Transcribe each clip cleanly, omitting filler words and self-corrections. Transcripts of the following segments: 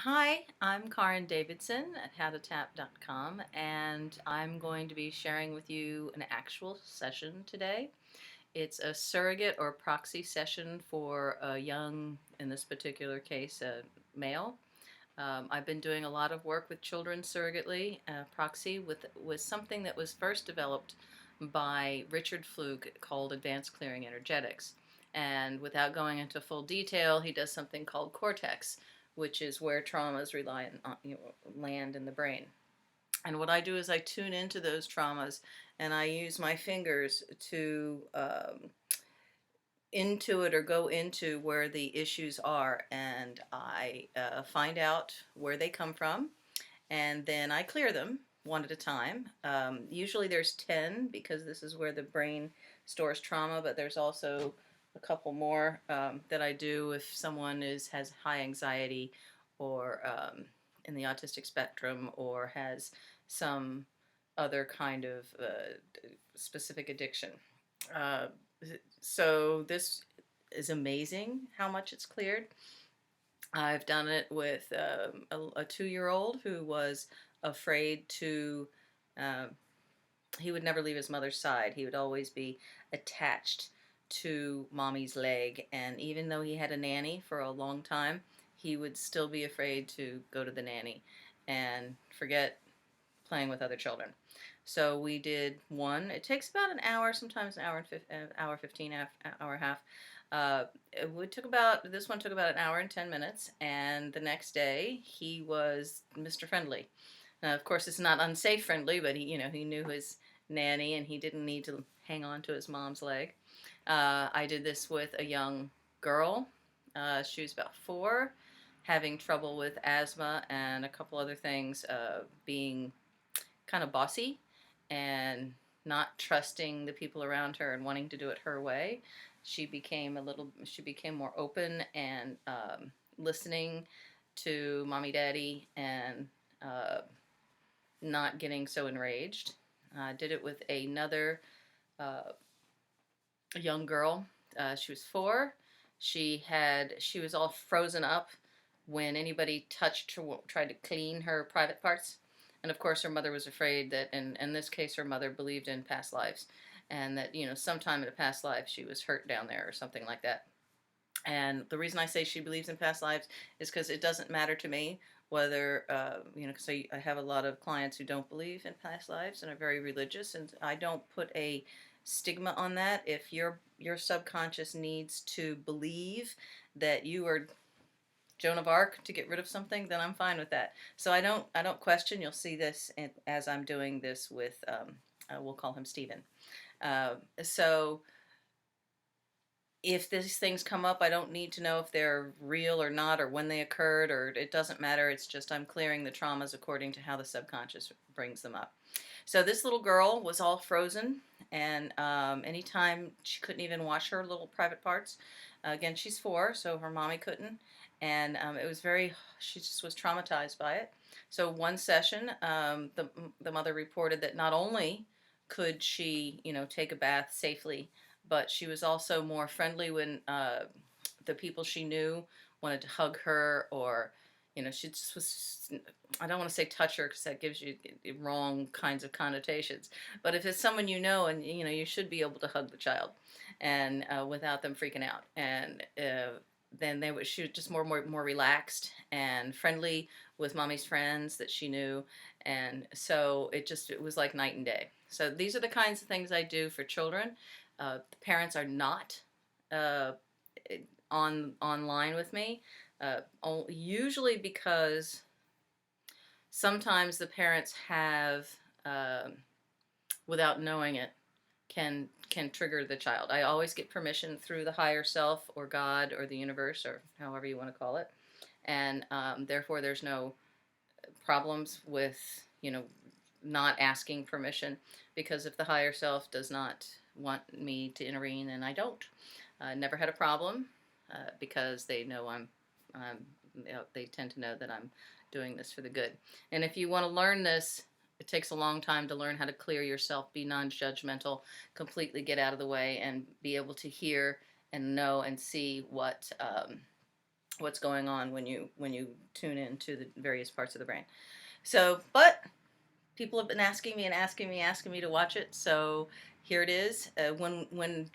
Hi, I'm Karin Davidson at howtotap.com, and I'm going to be sharing with you an actual session today. It's a surrogate or proxy session for a young, in this particular case, a male. I've been doing a lot of work with children surrogately, proxy, with something that was first developed by Richard Fluke called Advanced Clearing Energetics. And without going into full detail, he does something called Cortex, which is where traumas land in the brain. And what I do is I tune into those traumas and I use my fingers to intuit or go into where the issues are, and I find out where they come from, and then I clear them one at a time. Usually there's 10 because this is where the brain stores trauma, but there's also a couple more that I do if someone has high anxiety or in the autistic spectrum or has some other kind of specific addiction. Uh, so this is amazing how much it's cleared. I've done it with a 2-year-old who was afraid to. Uh, he would never leave his mother's side. He would always be attached to mommy's leg, and even though he had a nanny for a long time, he would still be afraid to go to the nanny and forget playing with other children. So we did one. It takes about an hour, sometimes an hour and hour 15, hour and a half. It took about this one took about an hour and 10 minutes, and the next day he was Mr. Friendly. Now, of course, it's not unsafe friendly, but he knew his nanny, and he didn't need to hang on to his mom's leg. I did this with a young girl. She was about 4, having trouble with asthma and a couple other things, being kind of bossy and not trusting the people around her and wanting to do it her way. She became more open and listening to mommy, daddy, and uh, not getting so enraged. I did it with another uh, young girl. She was 4. She was all frozen up when anybody touched her, tried to clean her private parts. And of course, her mother was afraid that, in this case, her mother believed in past lives, and that sometime in a past life she was hurt down there or something like that. And the reason I say she believes in past lives is because it doesn't matter to me whether, because I have a lot of clients who don't believe in past lives and are very religious, and I don't put a stigma on that. If your subconscious needs to believe that you are Joan of Arc to get rid of something, then I'm fine with that. So I don't question. You'll see this as I'm doing this with, we'll call him Stephen. So if these things come up, I don't need to know if they're real or not, or when they occurred, or it doesn't matter. It's just I'm clearing the traumas according to how the subconscious brings them up. So this little girl was all frozen, and anytime she couldn't even wash her little private parts. Again, she's 4, so her mommy couldn't, and she just was traumatized by it. So one session, the mother reported that not only could she, take a bath safely, but she was also more friendly when the people she knew wanted to hug her, or she just was. I don't want to say touch her because that gives you wrong kinds of connotations. But if it's someone you know, and you should be able to hug the child, and without them freaking out, and then she was just more relaxed and friendly with mommy's friends that she knew, and so it was like night and day. So these are the kinds of things I do for children. The parents are not uh, online with me, usually because sometimes the parents have, uh, without knowing it, can trigger the child. I always get permission through the higher self or God or the universe or however you want to call it, and therefore there's no problems with not asking permission, because if the higher self does not want me to intervene, then I don't. Never had a problem because they know they tend to know that I'm doing this for the good. And if you want to learn this, it takes a long time to learn how to clear yourself, be non-judgmental, completely get out of the way, and be able to hear and know and see what what's going on when you tune into the various parts of the brain. So, but people have been asking me and asking me to watch it. So here it is. When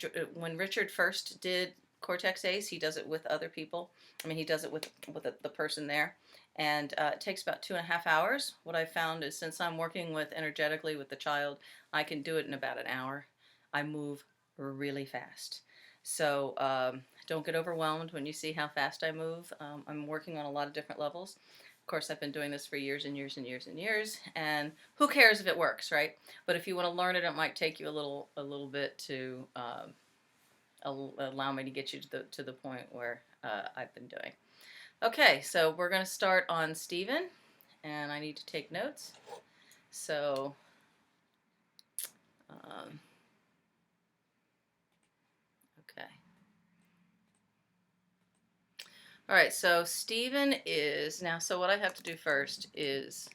Richard first did Cortex Ace, he does it with other people. I mean, he does it with the person there, and it takes about 2.5 hours. What I found is, since I'm working with energetically with the child, I can do it in about an hour. I move really fast. So don't get overwhelmed when you see how fast I move. I'm working on a lot of different levels. Of course, I've been doing this for years and years and years and years, and who cares if it works, right? But if you want to learn it, it might take you a little bit to allow me to get you to the point where I've been doing. Okay, so we're going to start on Stephen, and I need to take notes. So, um, okay. All right, so Stephen is now. So what I have to do first is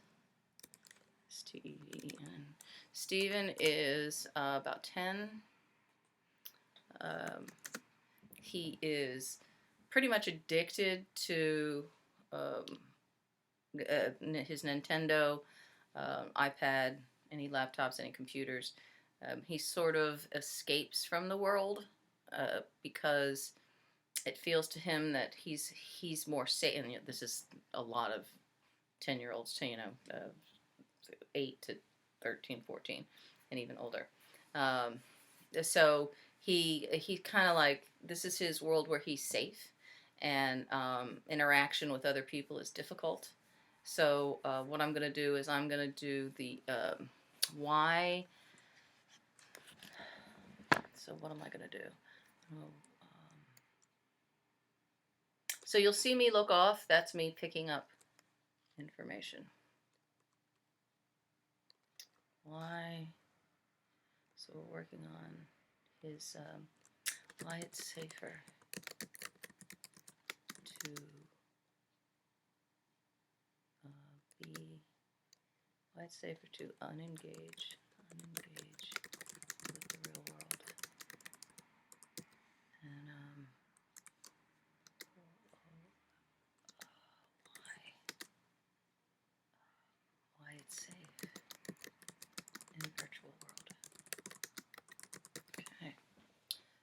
Stephen is about 10. Um, he is pretty much addicted to um, his Nintendo, iPad, any laptops, any computers. He sort of escapes from the world because it feels to him that he's more safe. And this is a lot of 10-year-olds, 8 to 13, 14, and even older. Um, so he kind of like, this is his world where he's safe, and interaction with other people is difficult. So what I'm going to do is I'm going to do the why. So what am I going to do? Oh, so you'll see me look off. That's me picking up information. Why? So we're working on his why it's safer to be, why it's safer to unengage with the real world, and why it's safe in the virtual world. Okay.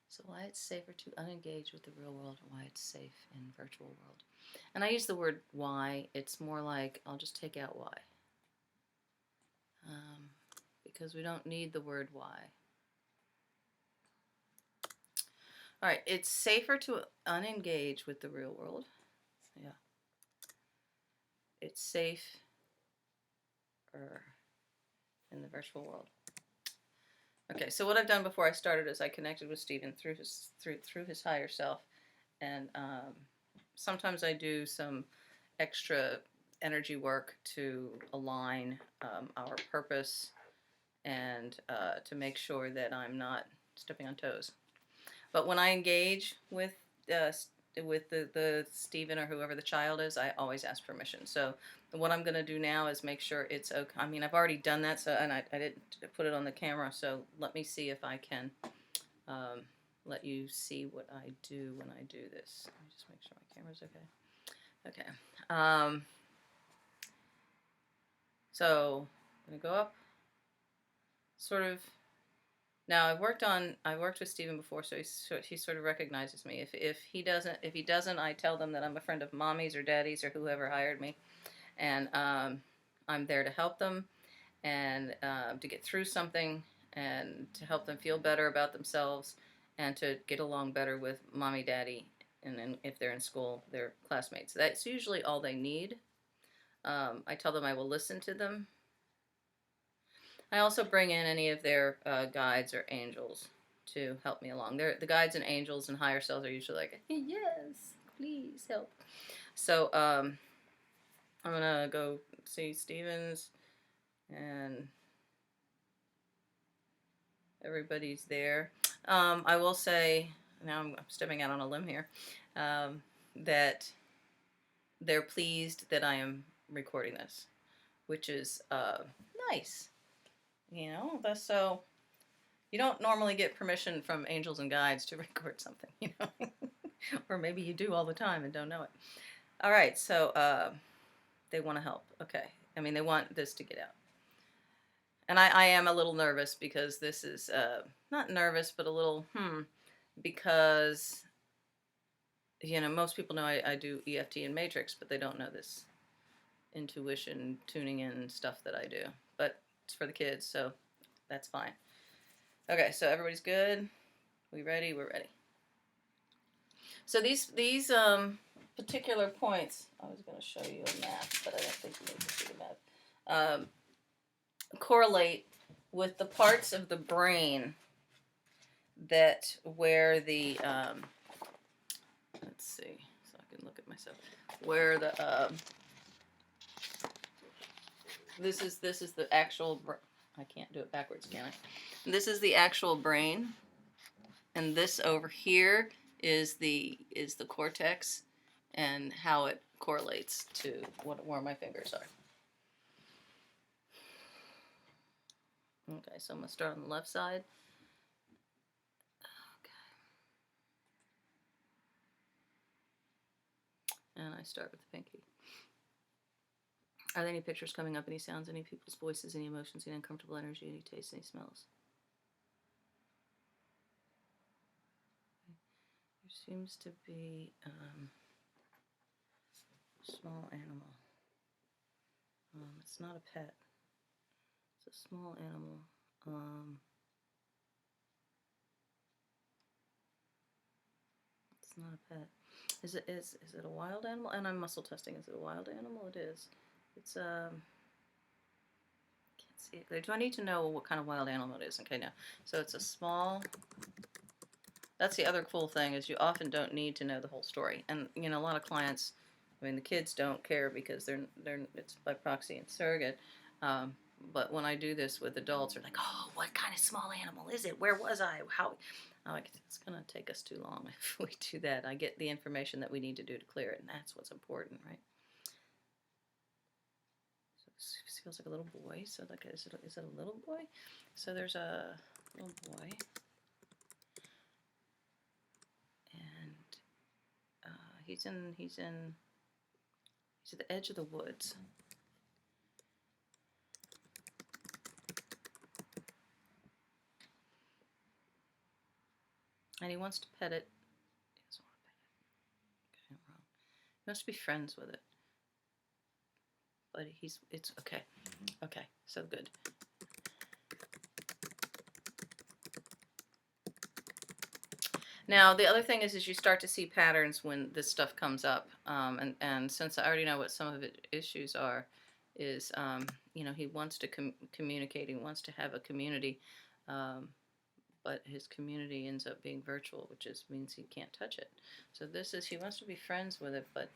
So why it's safer to unengage with the real world, and why it's safe in virtual world. And I use the word why. It's more like, I'll just take out why. Because we don't need the word why. All right, it's safer to unengage with the real world. Yeah. It's safe in the virtual world. Okay, so what I've done before I started is I connected with Stephen through his higher self, and sometimes I do some extra energy work to align our purpose and to make sure that I'm not stepping on toes. But when I engage with the Stephen or whoever the child is, I always ask permission. So what I'm going to do now is make sure it's okay. I mean, I've already done that, so, and I didn't put it on the camera, so let me see if I can let you see what I do when I do this. Let me just make sure my camera's okay. Okay. So I'm going to go up, sort of. Now I've worked with Stephen before, so he sort of recognizes me. If he doesn't, I tell them that I'm a friend of mommy's or daddy's or whoever hired me, and I'm there to help them and to get through something and to help them feel better about themselves and to get along better with mommy, daddy, and then if they're in school, their classmates. That's usually all they need. I tell them I will listen to them. I also bring in any of their guides or angels to help me along. The guides and angels and higher selves are usually like, yes, please help. So I'm going to go see Stevens, and everybody's there. I will say, now I'm stepping out on a limb here, that they're pleased that I am recording this, which is nice. You know, that's so. You don't normally get permission from angels and guides to record something, you know. Or maybe you do all the time and don't know it. All right, so they want to help. Okay. I mean, they want this to get out. And I am a little nervous because this is, not nervous, but a little, because, most people know I do EFT and Matrix, but they don't know this intuition, tuning in stuff that I do. But it's for the kids, so that's fine. Okay, so everybody's good. We ready? We're ready. So these particular points, I was going to show you a map, but I don't think you need to see the map. Correlate with the parts of the brain that where the let's see, so I can look at myself, where the this is the actual. I can't do it backwards, can I? This is the actual brain, and this over here is the cortex, and how it correlates to where my fingers are. Okay, so I'm gonna start on the left side. Okay. And I start with the pinky. Are there any pictures coming up? Any sounds? Any people's voices? Any emotions? Any uncomfortable energy? Any tastes? Any smells? There seems to be a small animal. It's not a pet. It's a small animal. It's not a pet. Is it a wild animal? And I'm muscle testing. Is it a wild animal? It is. It's can't see it. Do I need to know what kind of wild animal it is? Okay, now. So it's a small. That's the other cool thing, is you often don't need to know the whole story. And a lot of clients, I mean, the kids don't care because they're it's by proxy and surrogate. But when I do this with adults, they're like, "Oh, what kind of small animal is it? Where was I? How?" I'm like, it's gonna take us too long if we do that. I get the information that we need to do to clear it, and that's what's important, right? So this feels like a little boy. So like, is it a little boy? So there's a little boy. He's at the edge of the woods. And he wants to pet it. He doesn't want to pet it. Okay, I'm wrong. He wants to be friends with it. But it's okay. Okay, so good. Now, the other thing is you start to see patterns when this stuff comes up. And since I already know what some of the issues are, is, he wants to communicate. He wants to have a community. But his community ends up being virtual, which means he can't touch it. So he wants to be friends with it, but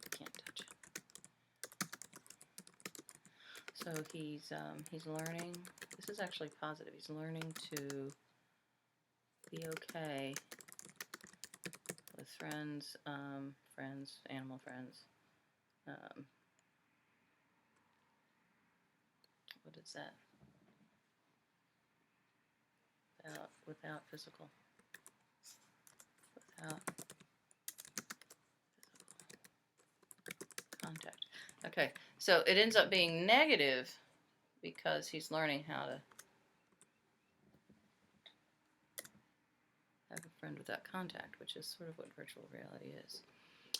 he can't touch it. So he's learning. This is actually positive. He's learning to be okay with friends, animal friends. What is that? Without physical. Without physical contact. Okay, so it ends up being negative because he's learning how to have a friend without contact, which is sort of what virtual reality is.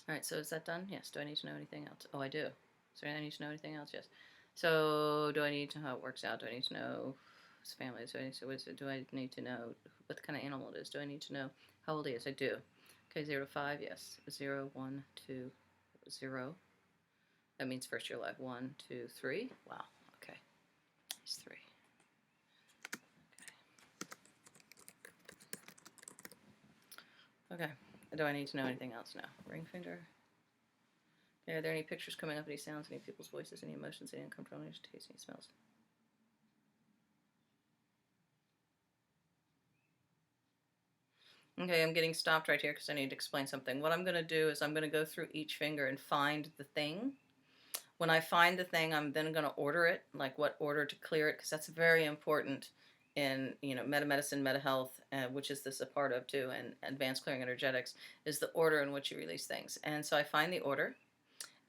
All right, so is that done? Yes. Do I need to know anything else? Oh, I do. So I need to know anything else? Yes. So do I need to know how it works out? Do I need to know his family? Do I need to know what kind of animal it is? Do I need to know how old he is? I do. Okay, 0 to 5, yes. 0, 1, 2, 0. That means first year life. 1, 2, 3. Wow. Okay. He's 3. Okay. Do I need to know anything else now? Ring finger. Okay, are there any pictures coming up? Any sounds? Any people's voices? Any emotions? Any uncomfortable? Any tastes? Any smells? Okay, I'm getting stopped right here because I need to explain something. What I'm going to do is I'm going to go through each finger and find the thing. When I find the thing, I'm then going to order it, like what order to clear it, because that's very important in metamedicine, meta health, which is this a part of too, and advanced clearing energetics, is the order in which you release things. And so I find the order,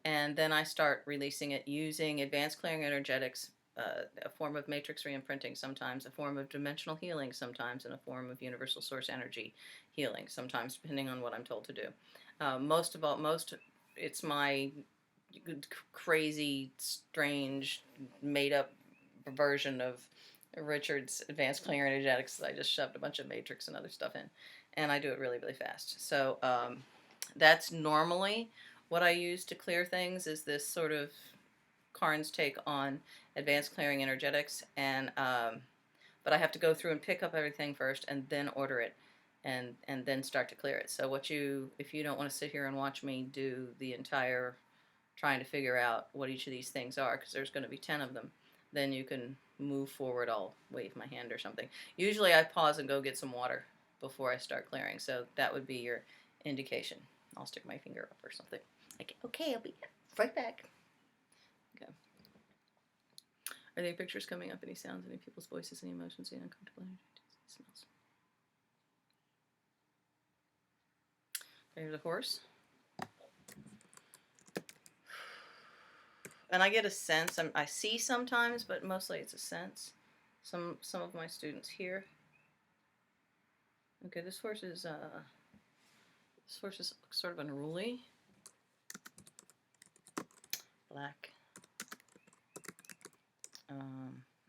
and then I start releasing it using advanced clearing energetics, a form of matrix reimprinting sometimes, a form of dimensional healing sometimes, and a form of universal source energy healing sometimes, depending on what I'm told to do. Most it's my crazy, strange, made up version of Richard's advanced clearing energetics. I just shoved a bunch of matrix and other stuff in, and I do it really, really fast. So that's normally what I use to clear things, is this sort of Karin's take on advanced clearing energetics, and but I have to go through and pick up everything first, and then order it, and then start to clear it. So if you don't want to sit here and watch me do the entire trying to figure out what each of these things are, because there's going to be 10 of them, then you can move forward. I'll wave my hand or something. Usually I pause and go get some water before I start clearing, so that would be your indication. I'll stick my finger up or something. Okay, I'll be right back. Okay. Are there any pictures coming up? Any sounds? Any people's voices? Any emotions? Any uncomfortable energy? Smells? There's a horse. And I get a sense. I see sometimes, but mostly it's a sense. Some of my students here. Okay, this horse is sort of unruly. Black.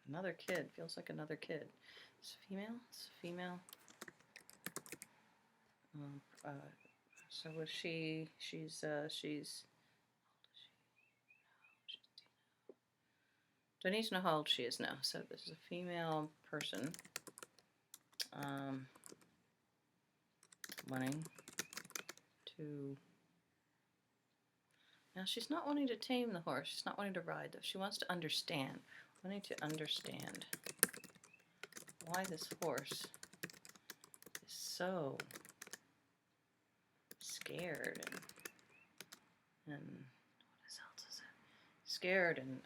Another kid. Feels like another kid. It's female. It's female. So was she? She's. Do I need to know how old she is now? So this is a female person. Wanting to. Now she's not wanting to tame the horse. She's not wanting to ride though. She wants to understand. Wanting to understand why this horse is so scared and what else is it? Scared and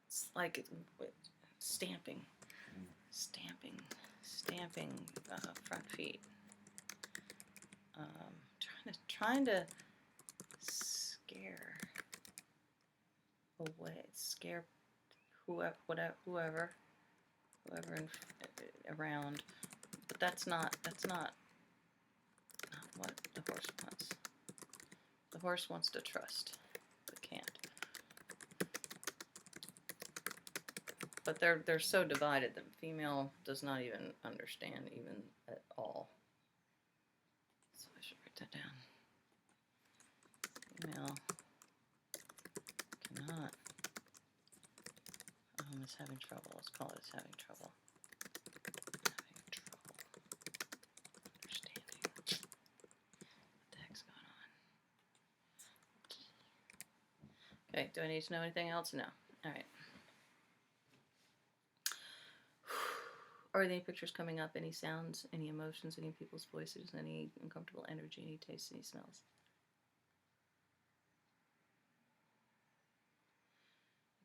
it's like stamping front feet. Trying to scare away, scare whoever around, but that's not what the horse wants. The horse wants to trust, but can't. But they're so divided that female does not even understand even at all. So I should write that down. Female cannot. It's having trouble. Let's call it it's having trouble. Having trouble understanding what the heck's going on. Okay, do I need to know anything else? No. All right. Are there any pictures coming up? Any sounds? Any emotions? Any people's voices? Any uncomfortable energy? Any tastes? Any smells?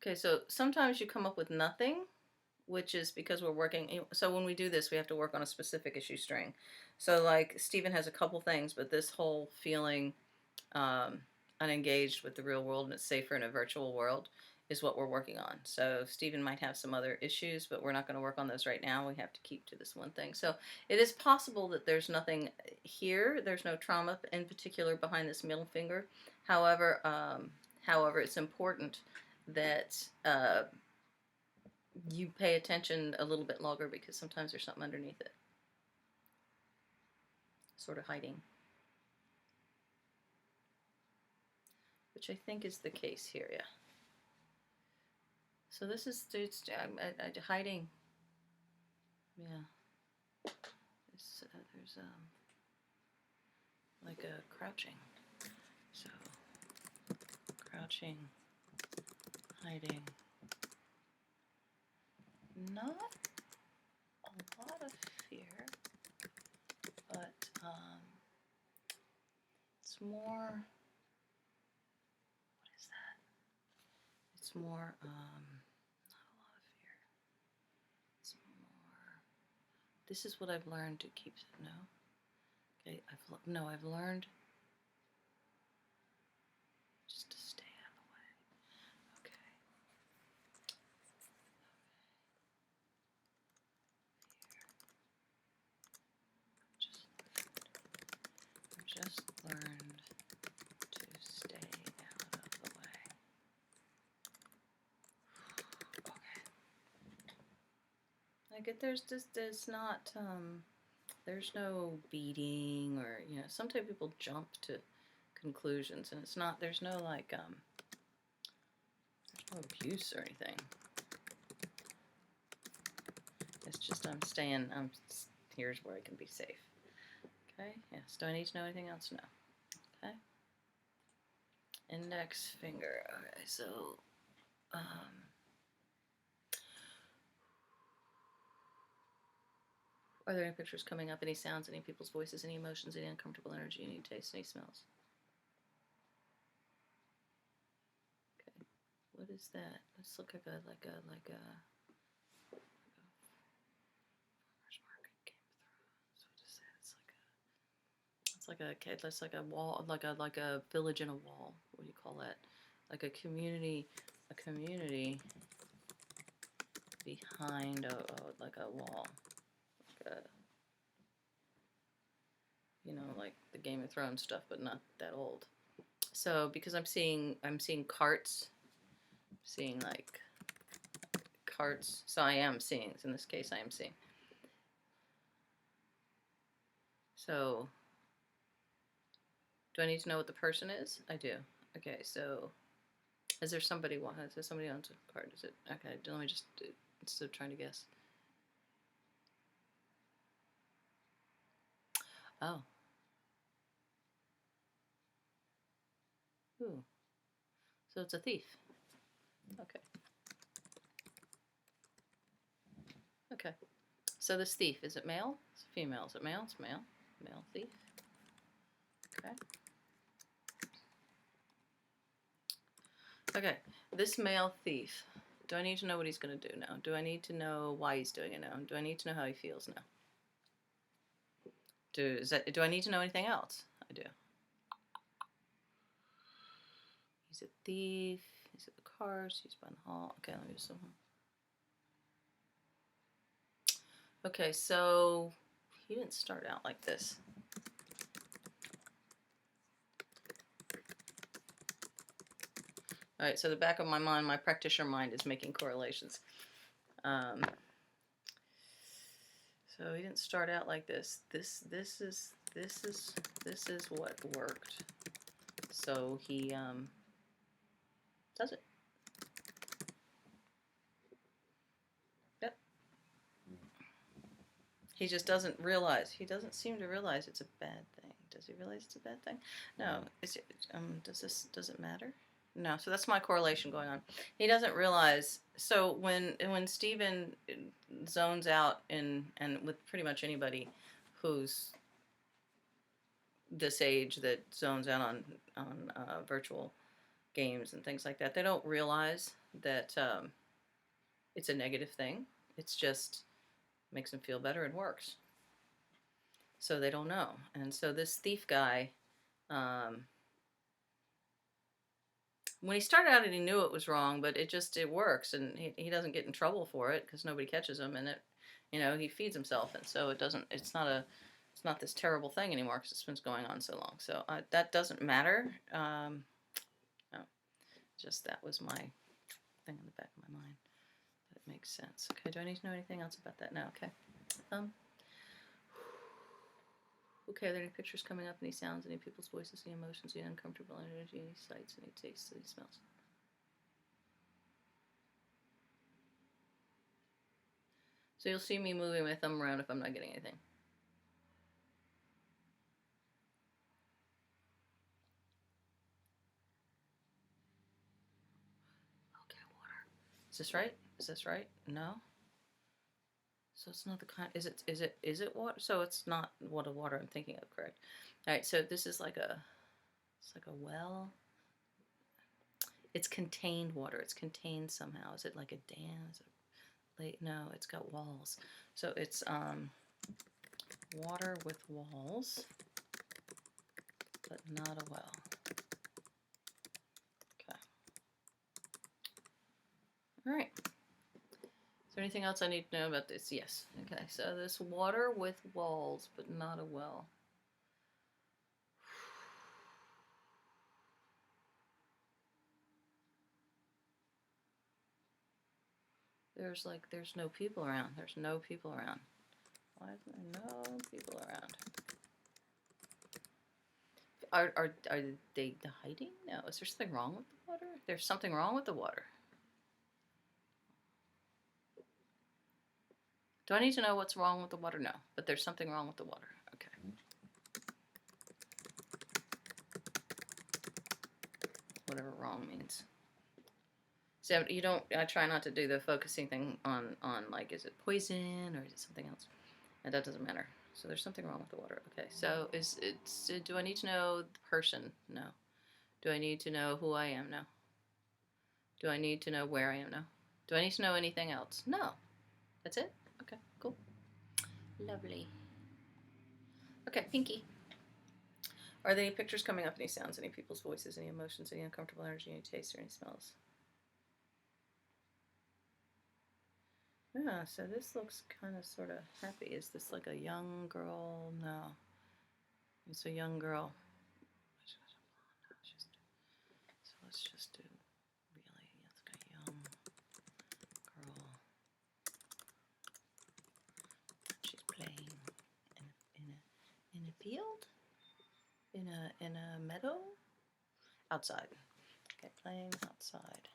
Okay, so sometimes you come up with nothing, which is because we're working. So when we do this, we have to work on a specific issue string. So like Stephen has a couple things, but this whole feeling unengaged with the real world and it's safer in a virtual world is what we're working on. So Stephen might have some other issues, but we're not going to work on those right now. We have to keep to this one thing. So it is possible that there's nothing here. There's no trauma in particular behind this middle finger. However, it's important that you pay attention a little bit longer, because sometimes there's something underneath it, sort of hiding, which I think is the case here. Yeah. So this is hiding. Yeah. There's like a crouching. So crouching, hiding. Not a lot of fear, but it's more. What is that? It's more This is what I've learned to keep, no. Okay, I've learned just to stay out of the way. Okay. I've just learned to stay out of the way. Okay. I get there's not, there's no beating or, you know, sometimes people jump to conclusions and it's not, there's no like, there's no abuse or anything. It's just here's where I can be safe. Okay, yes, do I need to know anything else? No. Okay. Index finger, okay, so, are there any pictures coming up, any sounds, any people's voices, any emotions, any uncomfortable energy, any tastes, any smells? Okay, what is that? Let's look at like a farmer's market came through. So what is that? It's like a wall, like a village in a wall. What do you call that? Like a community behind like a wall. You know, like the Game of Thrones stuff, but not that old. So because I'm seeing carts, seeing like carts. So I am seeing. In this case, I am seeing. So do I need to know what the person is? I do. Okay. So is there somebody owns a cart? Is it okay? Let me just instead of trying to guess. Oh. Ooh. So it's a thief. Okay. Okay. So this thief, is it male? Is it female? Is it male? It's male. Male thief. Okay. Okay. This male thief. Do I need to know what he's going to do now? Do I need to know why he's doing it now? Do I need to know how he feels now? Do I need to know anything else? I do. He's a thief. He's at the cars. He's by the hall. Okay, let me do some. Okay, so he didn't start out like this. All right, so the back of my mind, my practitioner mind is making correlations. So he didn't start out like this. This is what worked. So he does it. Yep. He just doesn't realize. He doesn't seem to realize it's a bad thing. Does he realize it's a bad thing? No. Is it, does it matter? No. So that's my correlation going on. He doesn't realize. So when Stephen zones out and with pretty much anybody who's this age that zones out on virtual games and things like that, they don't realize that it's a negative thing. It's just makes them feel better and works. So they don't know. And so this thief guy, when he started out and he knew it was wrong, but it works, and he doesn't get in trouble for it because nobody catches him, and he feeds himself, and so it's not this terrible thing anymore because it's been going on so long. So that doesn't matter. No, just that was my thing in the back of my mind. That makes sense. Okay, do I need to know anything else about that? No. Okay. Okay, are there any pictures coming up, any sounds, any people's voices, any emotions, any uncomfortable energy, any sights, any tastes, any smells? So you'll see me moving my thumb around if I'm not getting anything. Okay, water. Is this right? Is this right? No. So it's not the kind. Is it water? So it's not what water I'm thinking of, correct? All right. So this is like it's like a well. It's contained water. It's contained somehow. Is it like a dam? Is it lake? No, it's got walls. So it's water with walls, but not a well. Okay. All right. Is there anything else I need to know about this? Yes. Okay, so this water with walls, but not a well. There's no people around. There's no people around. Why is there no people around? Are they hiding? No. Is there something wrong with the water? There's something wrong with the water. Do I need to know what's wrong with the water? No. But there's something wrong with the water. Okay. Whatever wrong means. So you don't. I try not to do the focusing thing on like, is it poison or is it something else? And that doesn't matter. So there's something wrong with the water. Okay. So do I need to know the person? No. Do I need to know who I am? No. Do I need to know where I am? No. Do I need to know anything else? No. That's it? Okay, cool. Lovely. Okay, Pinky. Are there any pictures coming up, any sounds, any people's voices, any emotions, any uncomfortable energy, any tastes, or any smells? Yeah, so this looks kind of sort of happy. Is this like a young girl? No. It's a young girl. So let's just do really, it's like a young girl. She's playing in a field? In a meadow? Outside. Okay, playing outside.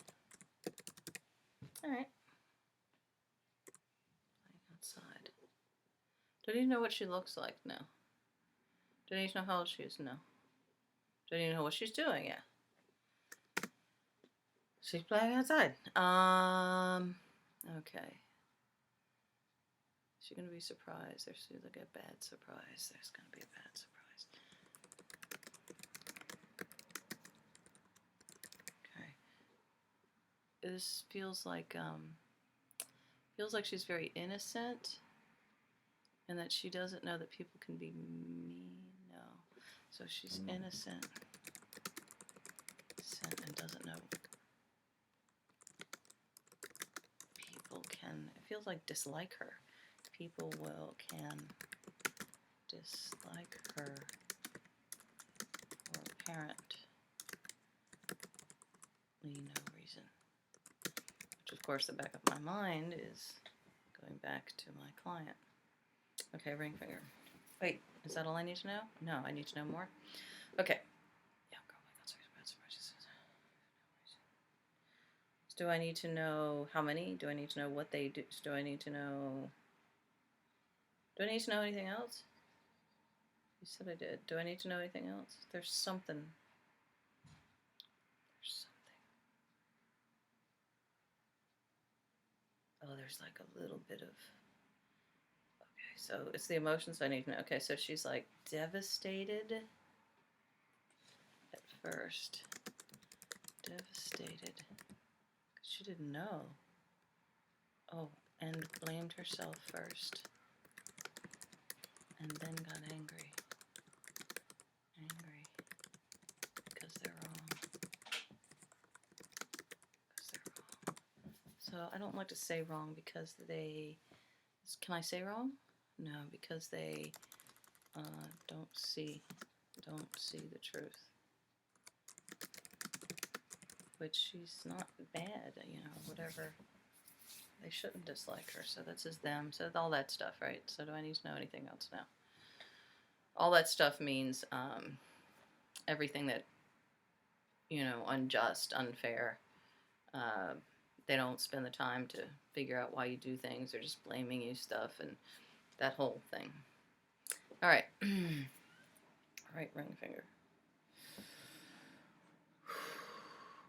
Alright. Playing outside. Do I need to know what she looks like? No. Do I need to know how old she is? No. Do I need to know what she's doing? Yeah. She's playing outside. Okay. Is she gonna be surprised? There's like a bad surprise. There's gonna be a bad surprise. This feels like she's very innocent, and that she doesn't know that people can be mean. No, so she's innocent, and doesn't know people can. It feels like dislike her. People can dislike her for apparently no reason. Of course, the back of my mind is going back to my client. Okay, ring finger. Wait, is that all I need to know? No, I need to know more. Okay. Yeah, girl, my God, sorry, bad surprises. Do I need to know how many? Do I need to know what they do? Do I need to know? Do I need to know anything else? You said I did. Do I need to know anything else? There's something. Oh, there's like a little bit of. Okay, so it's the emotions I need to know. Okay, so she's like devastated at first. Devastated. Because she didn't know. Oh, and blamed herself first. And then got angry. Angry. Because they're wrong. So I don't like to say wrong because they. Can I say wrong? No, because they don't see the truth. Which she's not bad, whatever. They shouldn't dislike her, so that's just them. So all that stuff, right? So do I need to know anything else now? All that stuff means everything that, unjust, unfair. They don't spend the time to figure out why you do things. They're just blaming you stuff and that whole thing. All right. All right, ring finger.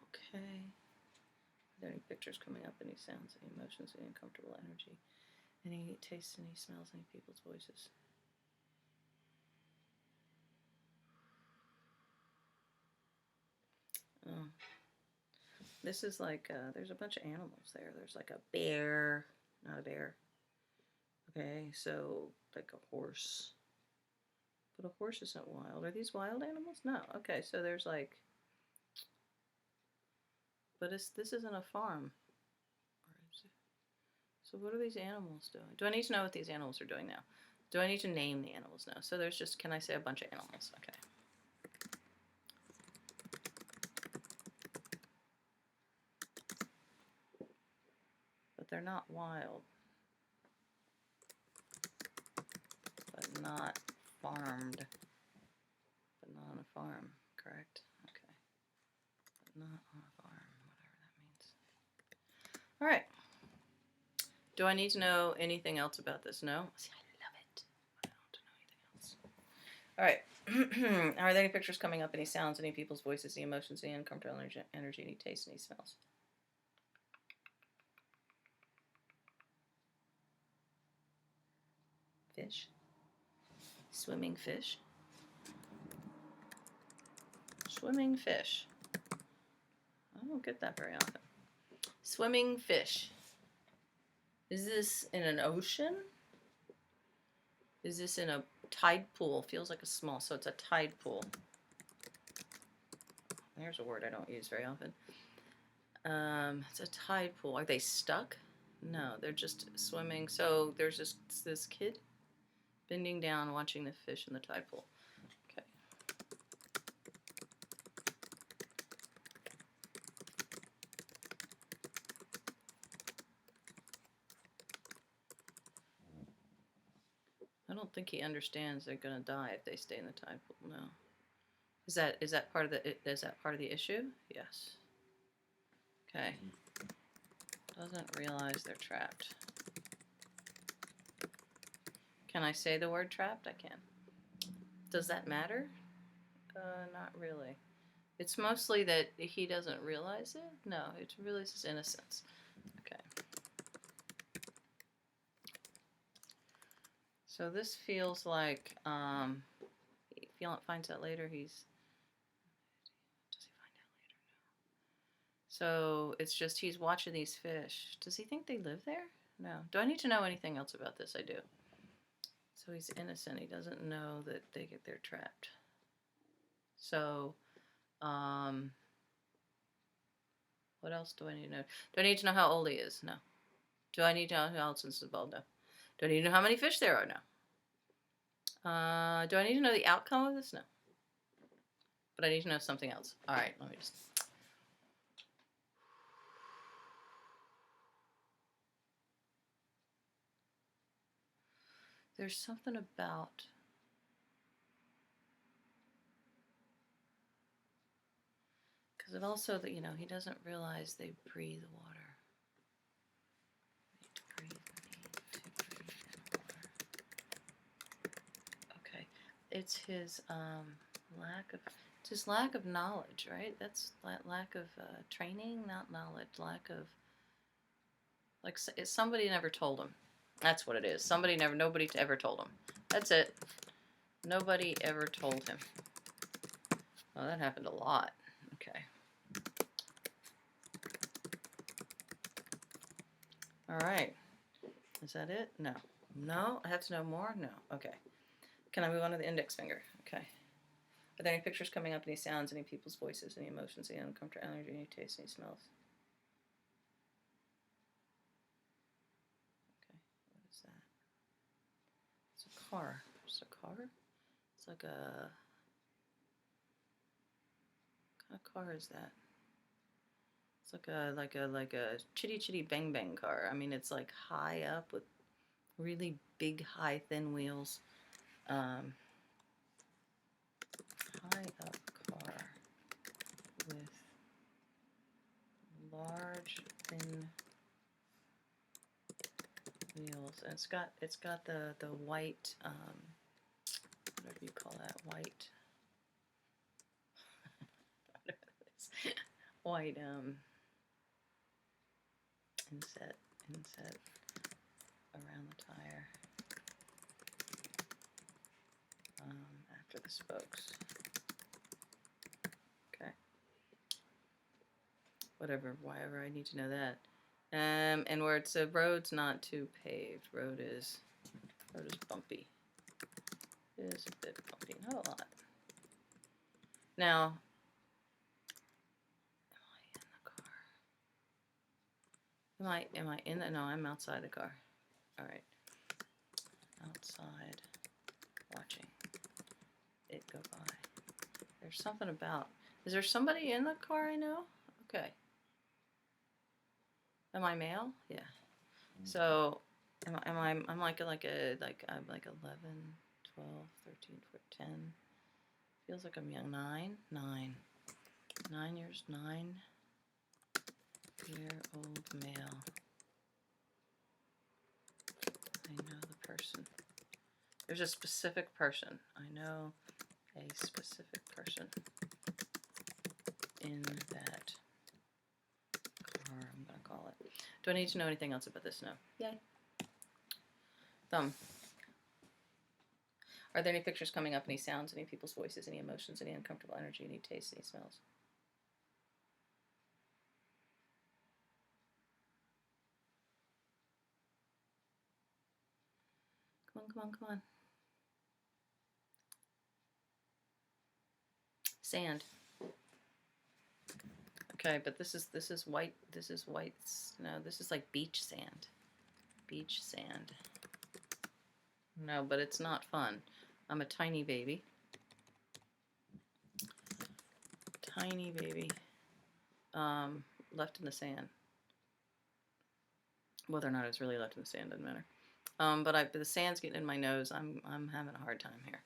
Okay. Are there any pictures coming up? Any sounds? Any emotions? Any uncomfortable energy? Any tastes? Any smells? Any people's voices? Oh. This is like, there's a bunch of animals there. There's like a bear, not a bear. Okay, so like a horse. But a horse isn't wild. Are these wild animals? No. Okay, so there's like, but this isn't a farm. So what are these animals doing? Do I need to know what these animals are doing now? Do I need to name the animals now? So there's just, can I say a bunch of animals? Okay. But they're not wild. But not farmed. But not on a farm, correct? Okay. But not on a farm, whatever that means. All right. Do I need to know anything else about this? No? See, I love it. I don't know anything else. All right. Are there any pictures coming up? Any sounds? Any people's voices? Any emotions? Any uncomfortable energy? Any taste? Any smells? Fish? Swimming fish? Swimming fish. I don't get that very often. Swimming fish. Is this in an ocean? Is this in a tide pool? Feels like a small, so it's a tide pool. There's a word I don't use very often. It's a tide pool. Are they stuck? No, they're just swimming. So there's this kid bending down watching the fish in the tide pool. Okay. I don't think he understands they're gonna die if they stay in the tide pool. No. Is that part of the issue? Yes. Okay. Doesn't realize they're trapped. Can I say the word trapped? I can. Does that matter? Not really. It's mostly that he doesn't realize it. No, it really is his innocence. Okay. So this feels like he finds out later. Does he find out later? No. So it's just he's watching these fish. Does he think they live there? No. Do I need to know anything else about this? I do. So he's innocent. He doesn't know that they're trapped. So, what else do I need to know? Do I need to know how old he is? No. Do I need to know how else is involved? No. Do I need to know how many fish there are? No. Do I need to know the outcome of this? No. But I need to know something else. All right, let me just. There's something about. Because it also, that he doesn't realize they breathe water. Need to breathe water. Okay, it's his lack of knowledge, right? That's lack of training, not knowledge. Lack of somebody never told him. That's what it is. Nobody ever told him. That's it. Nobody ever told him. Oh, that happened a lot. Okay. All right. Is that it? No. No? I have to know more? No. Okay. Can I move on to the index finger? Okay. Are there any pictures coming up? Any sounds? Any people's voices? Any emotions? Any uncomfortable energy? Any taste? Any smells? Okay. What is that? It's a car. It's a car? It's like a... What kind of car is that? It's like a chitty chitty bang bang car. I mean, it's like high up with really big, high, thin wheels. High up car with large, thin wheels. And it's got the white, whatever you call that, white, white, inset around the tire, after the spokes. Okay. Whatever, I need to know that. And where it's a road's not too paved. Road is Road is bumpy. It is a bit bumpy, not a lot. Now, am I in the, no, I'm outside the car. All right. Outside, watching it go by. There's something about, is there somebody in the car I know? Okay. Am I male? Yeah. So, I'm like I'm like 11, 12, 13, 14, 10. Feels like I'm young. 9 years, 9-year-old male. I know the person. There's a specific person. I know a specific person in that car, I'm going to call it. Do I need to know anything else about this? No. Yay. Thumb. Are there any pictures coming up? Any sounds? Any people's voices? Any emotions? Any uncomfortable energy? Any tastes? Any smells? Come on, come on, come on. Sand. Okay, but this is white. This is white. No, this is like beach sand. Beach sand. No, but it's not fun. I'm a tiny baby. Tiny baby. Left in the sand. Whether or not it's really left in the sand doesn't matter. But the sand's getting in my nose. I'm having a hard time here.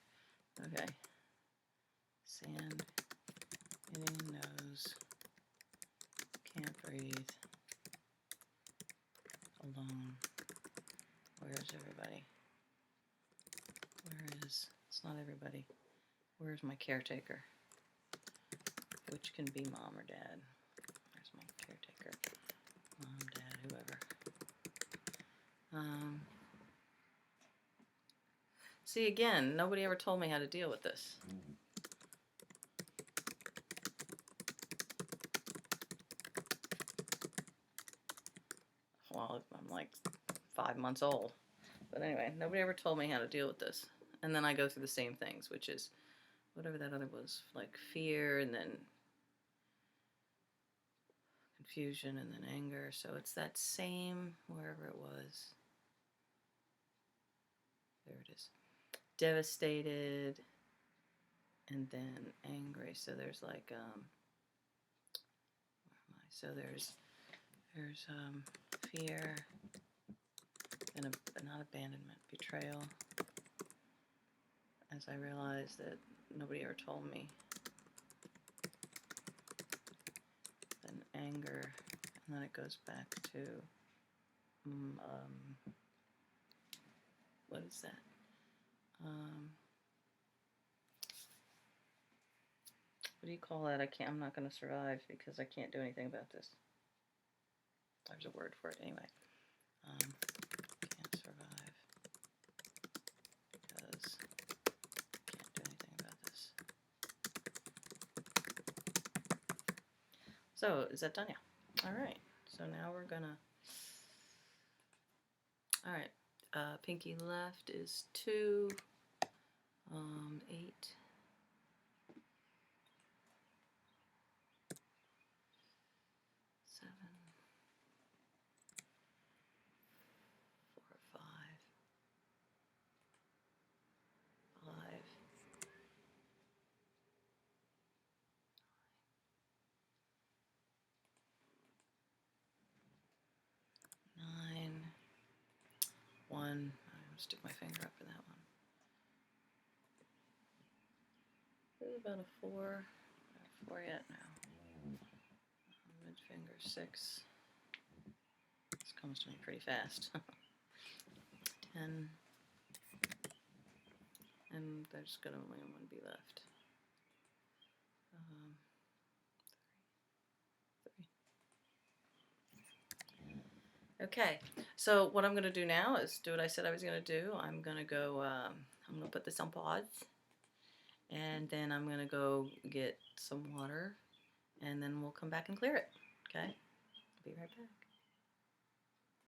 Okay. Sand in nose. Can't breathe. Alone. Where's everybody? It's not everybody. Where's my caretaker? Which can be mom or dad. Where's my caretaker? Mom, dad, whoever. See, again, nobody ever told me how to deal with this. Well, I'm like 5 months old. But anyway, nobody ever told me how to deal with this. And then I go through the same things, which is whatever that other was, like fear and then confusion and then anger. So it's that same, wherever it was. There it is. Devastated and then angry. So there's like, where am I? So there's fear and not abandonment, betrayal. As I realized that nobody ever told me. Then anger, and then it goes back to, what is that? What do you call that? I'm not going to survive because I can't do anything about this. There's a word for it anyway. Can't survive because can't do anything about this. So, is that done? Yeah. All right. So now we're gonna. All right. Pinky left is 2. 8. 7. 4, 5. 5. 9. 1. I'm gonna stick my finger up for that one. This is about a 4. Not 4 yet now. Mid finger 6. This comes to me pretty fast. 10. And there's gonna only one be left. 3. Okay, so what I'm gonna do now is do what I said I was gonna do. I'm gonna go. I'm gonna put this on pause, and then I'm gonna go get some water, and then we'll come back and clear it. Okay, be right back.